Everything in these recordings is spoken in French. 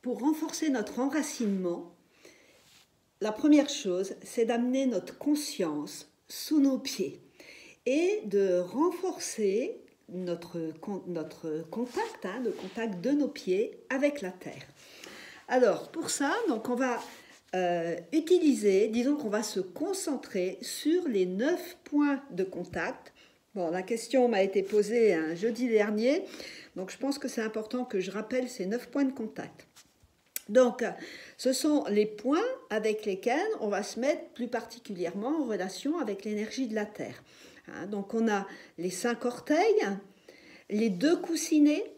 pour renforcer notre enracinement, la première chose, c'est d'amener notre conscience sous nos pieds et de renforcer notre contact, le contact de nos pieds avec la terre. Alors, pour ça, donc on va utiliser, disons qu'on va se concentrer sur les 9 points de contact. Bon, la question m'a été posée un jeudi dernier, donc je pense que c'est important que je rappelle ces 9 points de contact. Donc, ce sont les points avec lesquels on va se mettre plus particulièrement en relation avec l'énergie de la Terre. Donc, on a les 5 orteils, les 2 coussinets,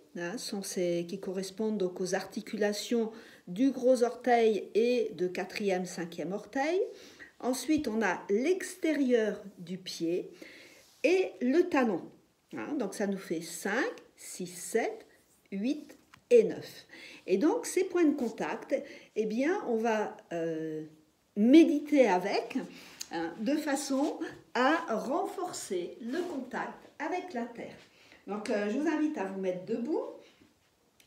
qui correspondent donc aux articulations du gros orteil et de 4e, 5e orteil. Ensuite, on a l'extérieur du pied et le talon. Donc, ça nous fait 5, 6, 7, 8 et 9. Et donc, ces points de contact, eh bien, on va méditer avec, de façon à renforcer le contact avec la terre. Donc, je vous invite à vous mettre debout,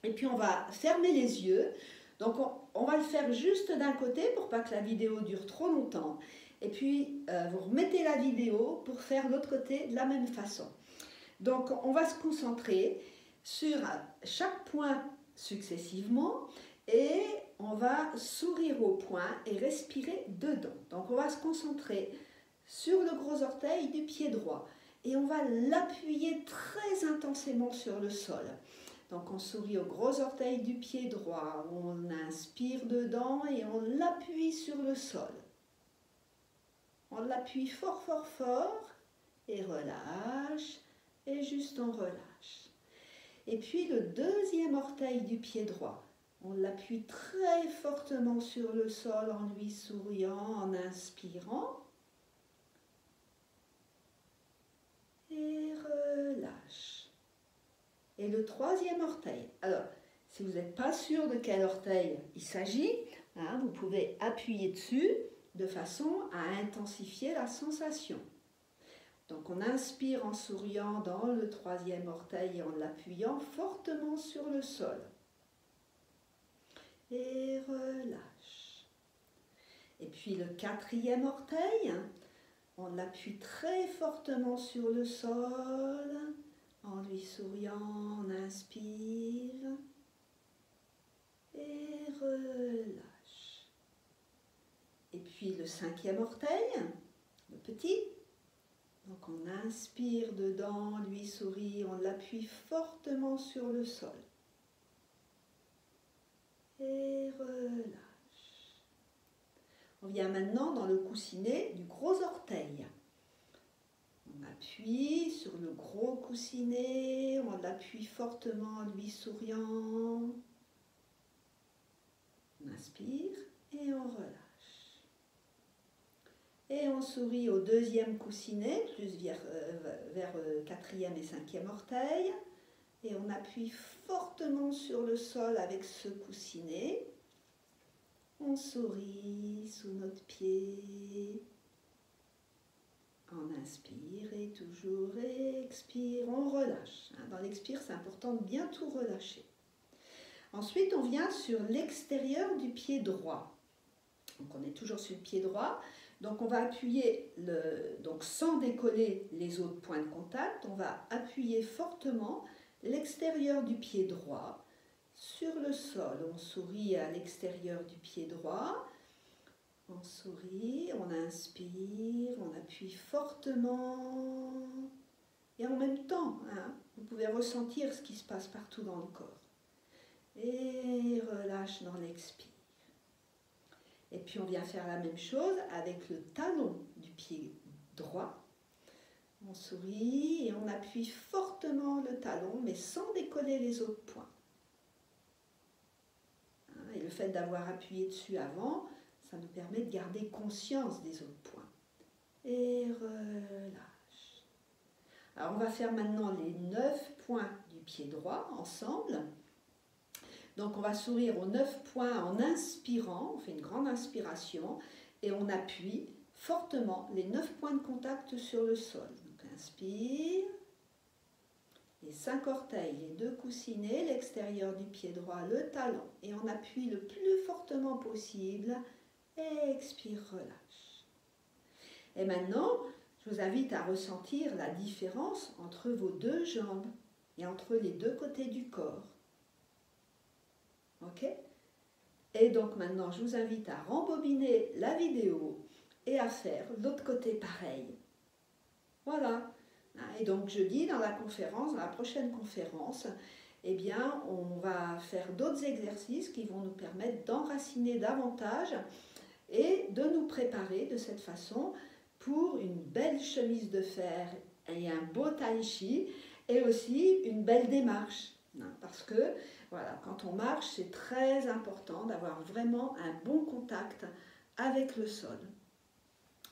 et puis on va fermer les yeux. Donc, on va le faire juste d'un côté pour pas que la vidéo dure trop longtemps. Et puis, vous remettez la vidéo pour faire l'autre côté de la même façon. Donc, on va se concentrer sur chaque point successivement et on va sourire au point et respirer dedans. Donc, on va se concentrer sur le gros orteil du pied droit et on va l'appuyer très intensément sur le sol. Donc, on sourit au gros orteil du pied droit, on inspire dedans et on l'appuie sur le sol. On l'appuie fort, fort, fort et relâche. Et juste on relâche. Et puis le deuxième orteil du pied droit, on l'appuie très fortement sur le sol en lui souriant, en inspirant. Et relâche. Et le troisième orteil. Alors, si vous n'êtes pas sûr de quel orteil il s'agit, vous pouvez appuyer dessus de façon à intensifier la sensation. Donc on inspire en souriant dans le troisième orteil et en l'appuyant fortement sur le sol. Et relâche. Et puis le quatrième orteil, on l'appuie très fortement sur le sol, en lui souriant, on inspire et relâche. Et puis le cinquième orteil, le petit. Donc on inspire dedans, lui sourit, on l'appuie fortement sur le sol. Et relâche. On vient maintenant dans le coussinet du gros orteil. On appuie sur le gros coussinet, on l'appuie fortement en lui souriant. On inspire et on relâche. Et on sourit au deuxième coussinet, plus vers 4e et 5e orteil. Et on appuie fortement sur le sol avec ce coussinet. On sourit sous notre pied. On inspire et toujours expire. On relâche. Dans l'expire, c'est important de bien tout relâcher. Ensuite, on vient sur l'extérieur du pied droit. Donc on est toujours sur le pied droit. Donc on va appuyer, donc sans décoller les autres points de contact, on va appuyer fortement l'extérieur du pied droit sur le sol. On sourit à l'extérieur du pied droit, on sourit, on inspire, on appuie fortement et en même temps, vous pouvez ressentir ce qui se passe partout dans le corps. Et relâche dans l'expire. Et puis on vient faire la même chose avec le talon du pied droit. On sourit et on appuie fortement le talon, mais sans décoller les autres points. Et le fait d'avoir appuyé dessus avant, ça nous permet de garder conscience des autres points. Et relâche. Alors on va faire maintenant les 9 points du pied droit ensemble. Donc on va sourire aux 9 points en inspirant, on fait une grande inspiration et on appuie fortement les 9 points de contact sur le sol. Donc inspire les 5 orteils, les 2 coussinets, l'extérieur du pied droit, le talon. Et on appuie le plus fortement possible. Expire, relâche. Et maintenant, je vous invite à ressentir la différence entre vos 2 jambes et entre les 2 côtés du corps. Ok? Et donc maintenant, je vous invite à rembobiner la vidéo et à faire l'autre côté pareil. Voilà. Et donc jeudi, dans la conférence, dans la prochaine conférence, eh bien, on va faire d'autres exercices qui vont nous permettre d'enraciner davantage et de nous préparer de cette façon pour une belle chemise de fer et un beau tai chi et aussi une belle démarche. Parce que voilà, quand on marche, c'est très important d'avoir vraiment un bon contact avec le sol.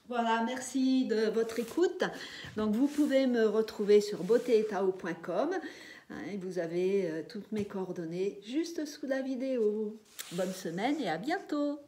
Voilà, merci de votre écoute. Donc vous pouvez me retrouver sur beautéetao.com. Vous avez toutes mes coordonnées juste sous la vidéo. Bonne semaine et à bientôt.